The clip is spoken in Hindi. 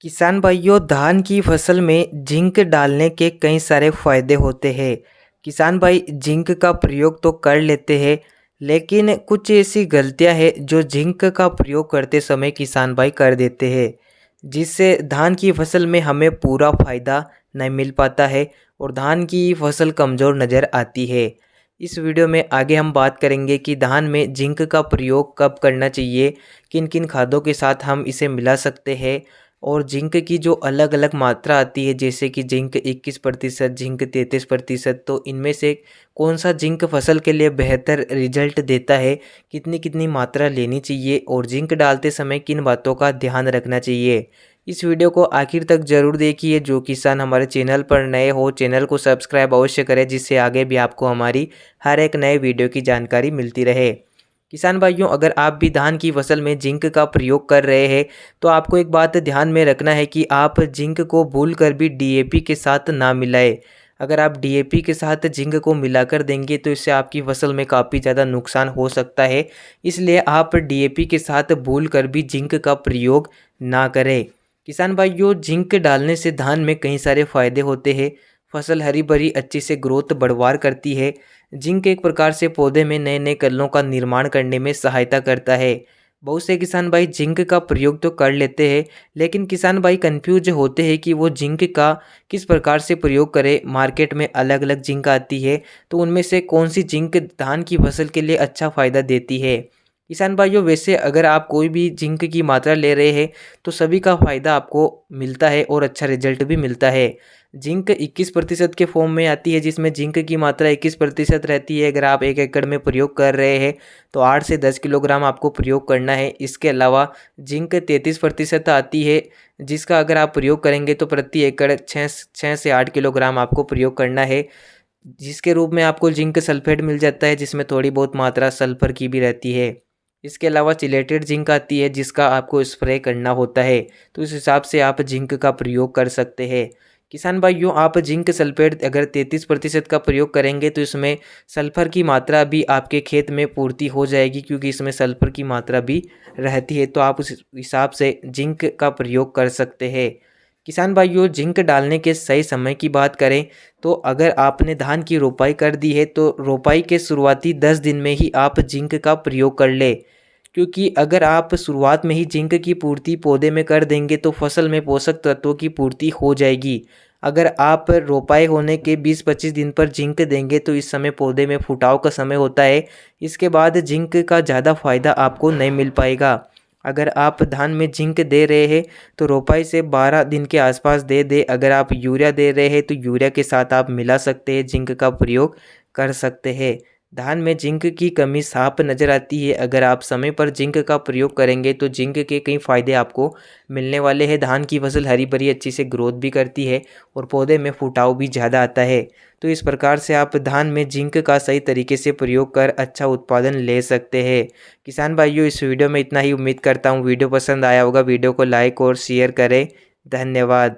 किसान भाइयों, धान की फसल में जिंक डालने के कई सारे फायदे होते हैं। किसान भाई जिंक का प्रयोग तो कर लेते हैं, लेकिन कुछ ऐसी गलतियां हैं जो जिंक का प्रयोग करते समय किसान भाई कर देते हैं, जिससे धान की फसल में हमें पूरा फायदा नहीं मिल पाता है और धान की फसल कमज़ोर नज़र आती है। इस वीडियो में आगे हम बात करेंगे कि धान में जिंक का प्रयोग कब करना चाहिए, किन किन खादों के साथ हम इसे मिला सकते हैं और जिंक की जो अलग अलग मात्रा आती है, जैसे कि जिंक 21%, जिंक 33%, तो इनमें से कौन सा जिंक फसल के लिए बेहतर रिजल्ट देता है, कितनी कितनी मात्रा लेनी चाहिए और जिंक डालते समय किन बातों का ध्यान रखना चाहिए। इस वीडियो को आखिर तक ज़रूर देखिए। जो किसान हमारे चैनल पर नए हो, चैनल को सब्सक्राइब अवश्य करें, जिससे आगे भी आपको हमारी हर एक नए वीडियो की जानकारी मिलती रहे। किसान भाइयों, अगर आप भी धान की फसल में जिंक का प्रयोग कर रहे हैं तो आपको एक बात ध्यान में रखना है कि आप जिंक को भूलकर भी डीएपी के साथ ना मिलाएं। अगर आप डीएपी के साथ जिंक को मिलाकर देंगे तो इससे आपकी फसल में काफ़ी ज़्यादा नुकसान हो सकता है। इसलिए आप डीएपी के साथ भूलकर भी जिंक का प्रयोग ना करें। किसान भाइयों, जिंक डालने से धान में कई सारे फायदे होते हैं। फसल हरी भरी अच्छी से ग्रोथ बढ़वार करती है। जिंक एक प्रकार से पौधे में नए नए कलों का निर्माण करने में सहायता करता है। बहुत से किसान भाई जिंक का प्रयोग तो कर लेते हैं, लेकिन किसान भाई कंफ्यूज होते हैं कि वो जिंक का किस प्रकार से प्रयोग करें। मार्केट में अलग अलग जिंक आती है, तो उनमें से कौन सी जिंक धान की फसल के लिए अच्छा फ़ायदा देती है। किसान भाइयों, वैसे अगर आप कोई भी जिंक की मात्रा ले रहे हैं तो सभी का फ़ायदा आपको मिलता है और अच्छा रिजल्ट भी मिलता है। जिंक 21% के फॉर्म में आती है, जिसमें जिंक की मात्रा 21% रहती है। अगर आप 1 एकड़ में प्रयोग कर रहे हैं तो 8 से 10 किलोग्राम आपको प्रयोग करना है। इसके अलावा जिंक 33% आती है, जिसका अगर आप प्रयोग करेंगे तो प्रति एकड़ 6 से 8 किलोग्राम आपको प्रयोग करना है, जिसके रूप में आपको जिंक सल्फेट मिल जाता है, जिसमें थोड़ी बहुत मात्रा सल्फर की भी रहती है। इसके अलावा चिलेटेड जिंक आती है, जिसका आपको स्प्रे करना होता है, तो इस हिसाब से आप जिंक का प्रयोग कर सकते हैं। किसान भाइयों, आप जिंक सल्फेट अगर 33% का प्रयोग करेंगे तो इसमें सल्फर की मात्रा भी आपके खेत में पूर्ति हो जाएगी, क्योंकि इसमें सल्फर की मात्रा भी रहती है, तो आप उस हिसाब से जिंक का प्रयोग कर सकते हैं। किसान भाइयों, जिंक डालने के सही समय की बात करें तो अगर आपने धान की रोपाई कर दी है तो रोपाई के शुरुआती 10 दिन में ही आप जिंक का प्रयोग कर ले, क्योंकि अगर आप शुरुआत में ही जिंक की पूर्ति पौधे में कर देंगे तो फसल में पोषक तत्वों की पूर्ति हो जाएगी। अगर आप रोपाई होने के 20-25 दिन पर जिंक देंगे तो इस समय पौधे में फुटाव का समय होता है। इसके बाद जिंक का ज़्यादा फायदा आपको नहीं मिल पाएगा। अगर आप धान में जिंक दे रहे हैं तो रोपाई से 12 दिन के आसपास दे दे। अगर आप यूरिया दे रहे हैं तो यूरिया के साथ आप मिला सकते हैं, जिंक का प्रयोग कर सकते हैं। धान में जिंक की कमी साफ नज़र आती है। अगर आप समय पर जिंक का प्रयोग करेंगे तो जिंक के कई फायदे आपको मिलने वाले हैं। धान की फसल हरी भरी अच्छी से ग्रोथ भी करती है और पौधे में फुटाव भी ज़्यादा आता है। तो इस प्रकार से आप धान में जिंक का सही तरीके से प्रयोग कर अच्छा उत्पादन ले सकते हैं। किसान भाइयों, इस वीडियो में इतना ही। उम्मीद करता हूँ वीडियो पसंद आया होगा। वीडियो को लाइक और शेयर करें। धन्यवाद।